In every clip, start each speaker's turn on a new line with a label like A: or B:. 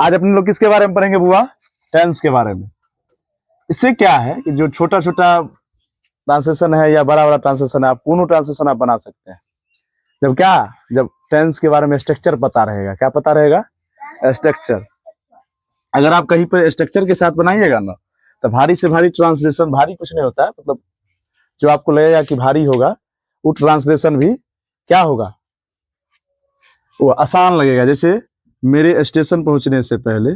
A: आज अपने लोग किसके बारे में पढ़ेंगे बुआ? टेंस के बारे में। इससे क्या है कि जो छोटा छोटा ट्रांसलेशन है या बड़ा बड़ा ट्रांसलेशन है, आप पूर्ण ट्रांसलेशन आप बना सकते हैं। जब टेंस के बारे में स्ट्रक्चर पता रहेगा। क्या पता रहेगा? स्ट्रक्चर। अगर आप कहीं पर स्ट्रक्चर के साथ बनाइएगा ना, तो भारी से भारी ट्रांसलेशन, भारी कुछ नहीं होता है, मतलब जो आपको लगेगा कि भारी होगा वो ट्रांसलेशन भी क्या होगा, वो आसान लगेगा। जैसे मेरे स्टेशन पहुंचने से पहले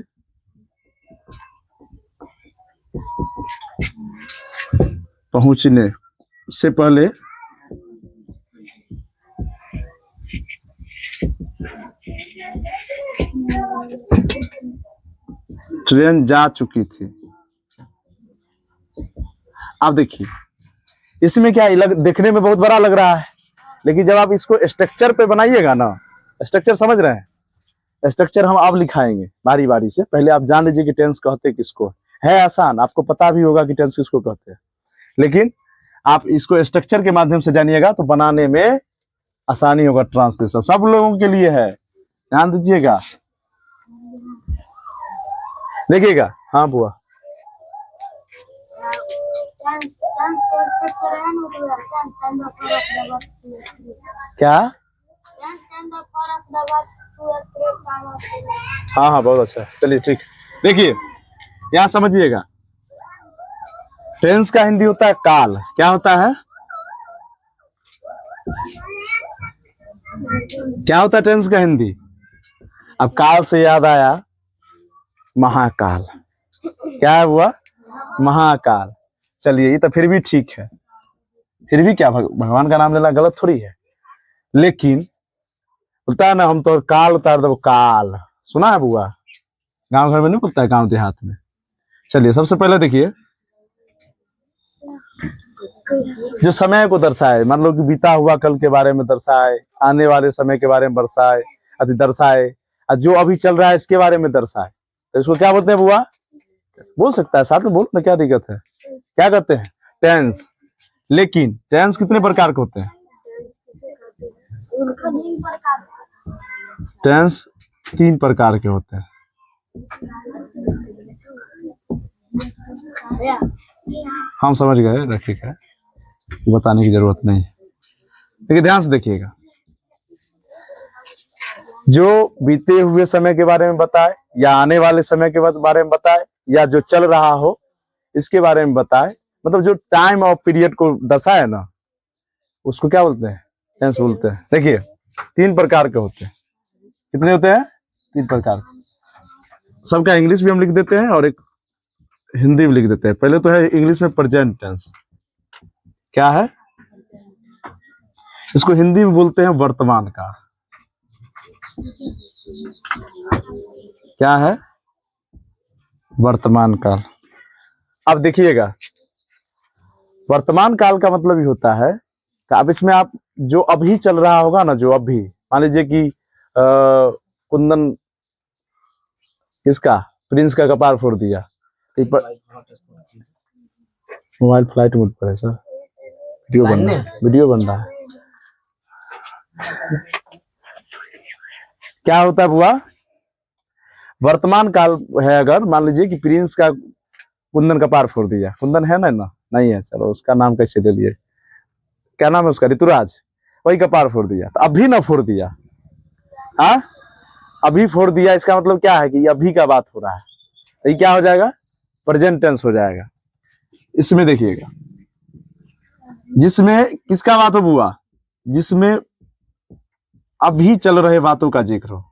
A: ट्रेन जा चुकी थी। आप देखिए इसमें क्या देखने में बहुत बड़ा लग रहा है, लेकिन जब आप इसको स्ट्रक्चर पे बनाइएगा ना, स्ट्रक्चर समझ रहे हैं? स्ट्रक्चर हम अब लिखाएंगे बारी बारी से। पहले आप जान लीजिए कि टेंस कहते किसको है। आसान, आपको पता भी होगा कि टेंस किसको कहते हैं, लेकिन आप इसको स्ट्रक्चर के माध्यम से जानिएगा तो बनाने में आसानी होगा। ट्रांसलेशन सब लोगों के लिए है, ध्यान दीजिएगा, देखिएगा। हाँ बुआ, क्या? हाँ हाँ बहुत अच्छा, चलिए ठीक। देखिए यहाँ समझिएगा, टेंस का हिंदी होता है काल। क्या होता है? क्या होता है टेंस का हिंदी? अब काल से याद आया महाकाल। क्या हुआ? महाकाल। चलिए ये तो फिर भी ठीक है, फिर भी क्या भगवान का नाम लेना गलत थोड़ी है। लेकिन बोलता है ना, हम तो काल उतार दो काल, सुना है बुआ? गांव घर में नहीं बोलता है, गांव देहात में। चलिए सबसे पहले देखिए, जो समय को दर्शाए, मान लो कि बीता हुआ कल के बारे में दर्शाए, आने वाले समय के बारे में दर्शाए, और जो अभी चल रहा है इसके बारे में दर्शाए, तो इसको क्या बोलते हैं बुआ? बोल सकता है, साथ में बोल ना, क्या दिक्कत है? क्या कहते हैं? टेंस। लेकिन टेंस कितने प्रकार के होते हैं? टेंस 3 प्रकार के होते हैं। हम समझ गए, ठीक है, बताने की जरूरत नहीं है। लेकिन ध्यान से देखिएगा, जो बीते हुए समय के बारे में बताए, या आने वाले समय के बारे में बताए, या जो चल रहा हो इसके बारे में बताए, मतलब जो टाइम ऑफ पीरियड को दर्शाए ना, उसको क्या बोलते हैं? टेंस बोलते हैं। देखिए 3 प्रकार के होते हैं। कितने होते हैं? 3 प्रकार। सबका इंग्लिश भी हम लिख देते हैं और एक हिंदी भी लिख देते हैं। पहले तो है इंग्लिश में प्रेजेंट टेंस। क्या है? इसको हिंदी में बोलते हैं वर्तमान काल। क्या है? वर्तमान काल। अब देखिएगा, वर्तमान काल का मतलब ही होता है कि अब इसमें आप जो अभी चल रहा होगा ना, जो अभी, मान लीजिए कि कुंदन किसका, प्रिंस का कपार फोड़ दिया, मोबाइल फ्लाइट मोड पर है सर, वीडियो बन रहा है। क्या होता है बुआ? वर्तमान काल है, अगर मान लीजिए कि प्रिंस का कुंदन कपार फोड़ दिया, कुंदन है ना, नहीं है, चलो उसका नाम कैसे ले लिए, क्या नाम है उसका, ऋतुराज, वही कपार फोड़ दिया, तो अभी ना फोड़ दिया, हाँ अभी फोड़ दिया, इसका मतलब क्या है कि अभी का बात हो रहा है, तो ये क्या हो जाएगा? प्रेजेंट टेंस हो जाएगा। इसमें देखिएगा, जिसमें किसका बात हो बुआ? जिसमें अभी चल रहे बातों का जिक्र हो,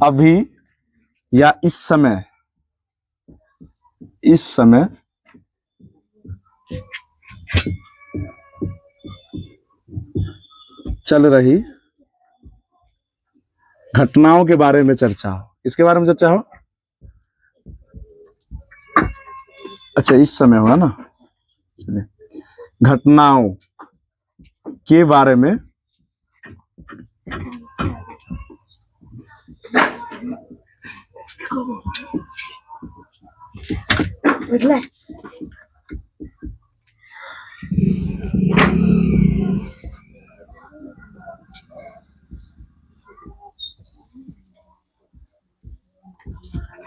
A: अभी या इस समय चल रही घटनाओं के बारे में चर्चा हो। इसके बारे में चर्चा हो, अच्छा इस समय होगा ना, चलिए घटनाओं के बारे में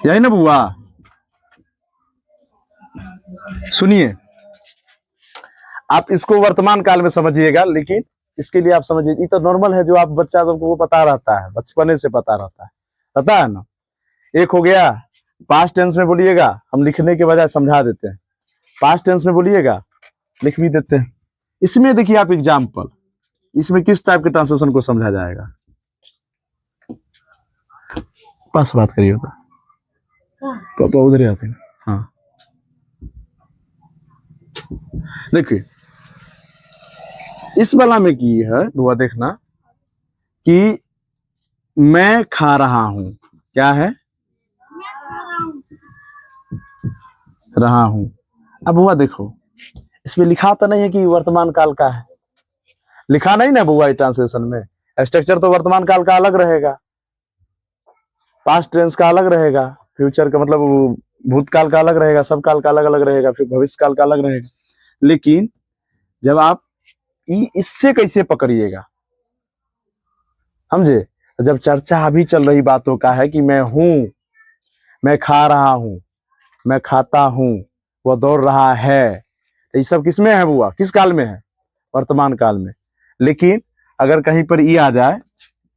A: यही ना बुआ। सुनिए, आप इसको वर्तमान काल में समझिएगा, लेकिन इसके लिए आप समझिए, ये तो नॉर्मल है जो आप बच्चा सबको वो पता रहता है, बचपने से पता है ना। एक हो गया पास्ट टेंस में बोलिएगा, हम लिखने के बजाय समझा देते हैं। पास्ट टेंस में बोलिएगा, लिख भी देते हैं। इसमें देखिए आप एग्जाम्पल, इसमें किस टाइप के ट्रांसलेशन को समझा जाएगा। पास बात करिए पापा उधर ही आते हैं। हाँ देखिए, इस वाला में की है बुआ, देखना कि मैं खा रहा हूं, क्या है, रहा हूं। अब बुआ देखो, इसमें लिखा तो नहीं है कि वर्तमान काल का है, लिखा नहीं ना बुआ ट्रांसलेशन में। स्ट्रक्चर तो वर्तमान काल का अलग रहेगा, पास्ट टेंस का अलग रहेगा, फ्यूचर का मतलब भूतकाल का अलग रहेगा, सब काल का अलग अलग रहेगा, फिर भविष्य काल का अलग रहेगा। लेकिन जब आप इससे कैसे पकड़िएगा, समझे। जब चर्चा अभी चल रही बातों का है कि मैं हूं, मैं खा रहा हूं, मैं खाता हूं, वो दौड़ रहा है, ये सब किसमें है बुआ, किस काल में है, वर्तमान काल में। लेकिन अगर कहीं पर ई आ जाए,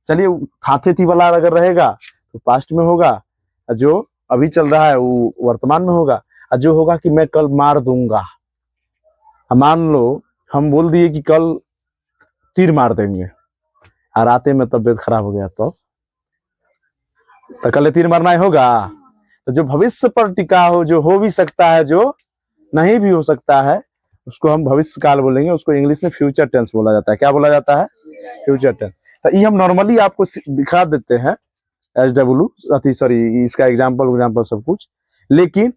A: चलिए खाते थी वाला अगर रहेगा तो पास्ट में होगा, जो अभी चल रहा है वो वर्तमान में होगा, और जो होगा कि मैं कल मार दूंगा, मान लो हम बोल दिए कि कल तीर मार देंगे, और रात में तबियत खराब हो गया तो कल तीर मारना ही होगा। तो जो भविष्य पर टिका हो, जो हो भी सकता है, जो नहीं भी हो सकता है, उसको हम भविष्य काल बोलेंगे। उसको इंग्लिश में फ्यूचर टेंस बोला जाता है। क्या बोला जाता है, फ्यूचर टेंस। तो ये हम नॉर्मली आपको दिखा देते हैं SW, सॉरी इसका एग्जाम्पल सब कुछ। लेकिन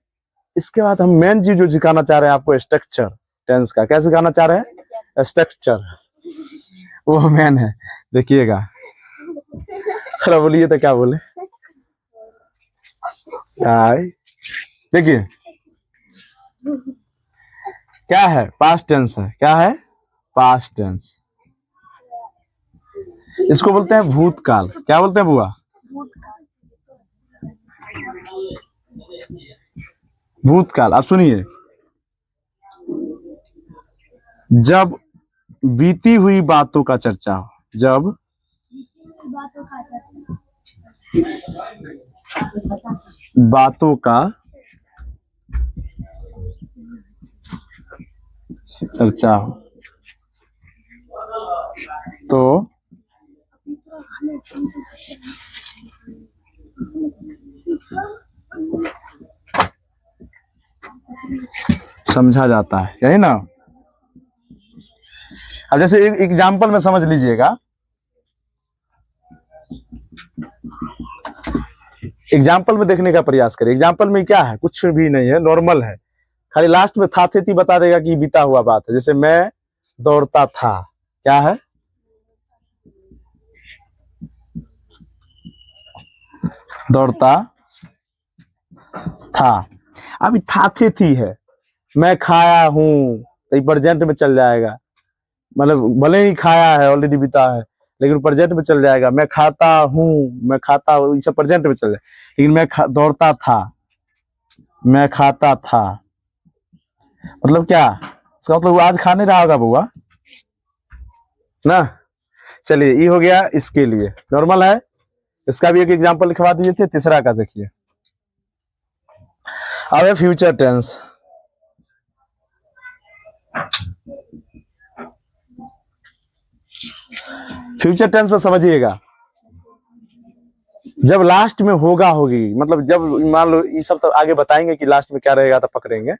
A: इसके बाद हम मेन चीज जो सिखाना चाह रहे हैं आपको, स्ट्रक्चर टेंस का। क्या सिखाना चाह रहे हैं, स्ट्रक्चर, वो मेन है। देखिएगा, थोड़ा बोलिए तो क्या बोले। देखिए क्या है, पास्ट टेंस है, क्या है, पास्ट टेंस। इसको बोलते हैं भूतकाल। क्या बोलते हैं बुआ, भूतकाल। आप सुनिए, जब बीती हुई बातों का चर्चा हो, जब बातों का चर्चा हो तो समझा जाता है, यही ना। अब जैसे एक एग्जाम्पल में समझ लीजिएगा, एग्जाम्पल में देखने का प्रयास करिए। एग्जाम्पल में क्या है, कुछ भी नहीं है, नॉर्मल है। खाली लास्ट में था थे बता देगा कि बीता हुआ बात है। जैसे मैं दौड़ता था, क्या है, दौड़ता था। अभी था थे थी है। मैं खाया हूं तो प्रेजेंट में चल जाएगा, मतलब भले ही खाया है, ऑलरेडी बीता है, लेकिन प्रेजेंट में चल जाएगा। मैं खाता हूं, मैं खाता हूं, ये सब प्रेजेंट में चल जाएगा। लेकिन मैं दौड़ता था, मैं खाता था, मतलब क्या, इसका मतलब वो आज खा नहीं रहा होगा बुआ ना। चलिए ये हो गया, इसके लिए नॉर्मल है। इसका भी एक एग्जांपल लिखवा दिए थे, तीसरा का देखिए। अब है फ्यूचर टेंस। फ्यूचर टेंस में समझिएगा, जब लास्ट में होगा होगी, मतलब जब मान लो, ये सब तो आगे बताएंगे कि लास्ट में क्या रहेगा, तो पकड़ेंगे।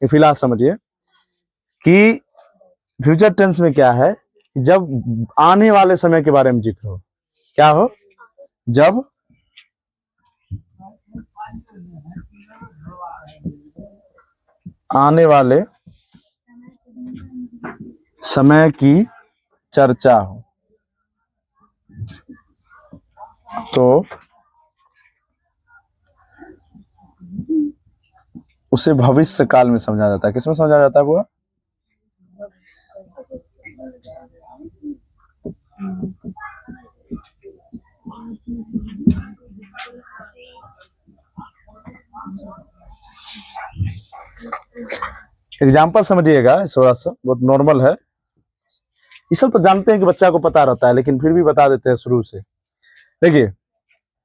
A: फिलहाल समझिए कि फ्यूचर टेंस में क्या है, जब आने वाले समय के बारे में जिक्र हो। क्या हो, जब आने वाले समय की चर्चा हो तो उसे भविष्य काल में समझा जाता है। किसमें समझा जाता है वो, एग्जाम्पल समझिएगा, थोड़ा सा बहुत नॉर्मल है। ये सब तो जानते हैं कि बच्चा को पता रहता है, लेकिन फिर भी बता देते हैं शुरू से। देखिए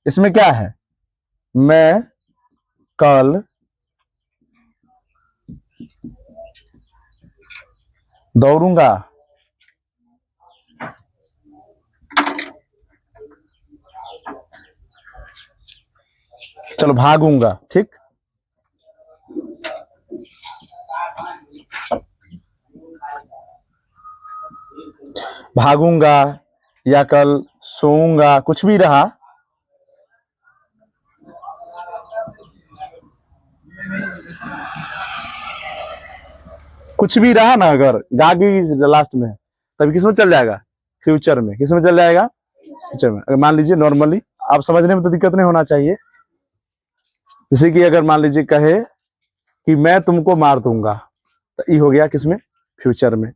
A: इसमें क्या है, मैं कल दौड़ूंगा। चलो भागूंगा, ठीक। भागूंगा या कल सोऊंगा, कुछ भी रहा, कुछ भी रहा ना, अगर गागी लास्ट में तभी किसमें चल जाएगा, फ्यूचर में। किसमें चल जाएगा, फ्यूचर में। अगर मान लीजिए नॉर्मली, आप समझने में तो दिक्कत नहीं होना चाहिए। जैसे कि अगर मान लीजिए कहे कि मैं तुमको मार दूंगा, तो ये हो गया किसमें, फ्यूचर में।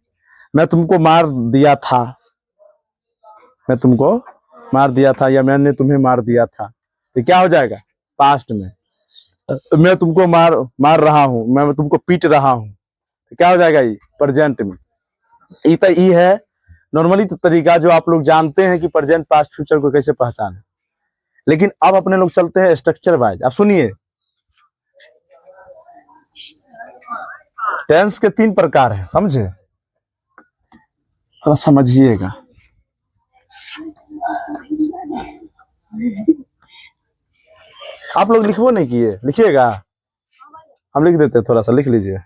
A: मैं तुमको मार दिया था, मैं तुमको मार दिया था, या मैंने तुम्हें मार दिया था, तो क्या हो जाएगा, पास्ट में। मैं तुमको मार रहा हूं, मैं तुमको पीट रहा हूं, तो क्या हो जाएगा, ये प्रेजेंट में। ये तो ये है नॉर्मली तो तरीका जो आप लोग जानते हैं कि प्रेजेंट पास्ट फ्यूचर को कैसे पहचाने। लेकिन अब अपने लोग चलते हैं स्ट्रक्चर वाइज। आप सुनिए, टेंस के 3 प्रकार है, समझे, थोड़ा समझिएगा। आप लोग लिखबो नहीं किए, लिखिएगा, हम लिख देते हैं, थोड़ा सा लिख लीजिए।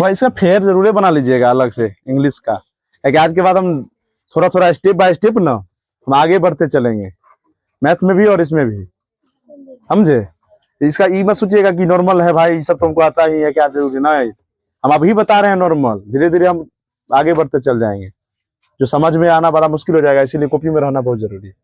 A: भाई इसका फेयर जरूर बना लीजिएगा अलग से इंग्लिश का, क्योंकि आज के बाद हम थोड़ा थोड़ा स्टेप बाय स्टेप ना हम आगे बढ़ते चलेंगे, मैथ में भी और इसमें भी, समझे। इसका ये मत सोचिएगा कि नॉर्मल है भाई, सब तुमको आता ही है, क्या जरूरी ना है। हम अभी बता रहे हैं नॉर्मल, धीरे धीरे हम आगे बढ़ते चल जाएंगे। जो समझ में आना बड़ा मुश्किल हो जाएगा, इसीलिए कॉपी में रहना बहुत जरूरी है।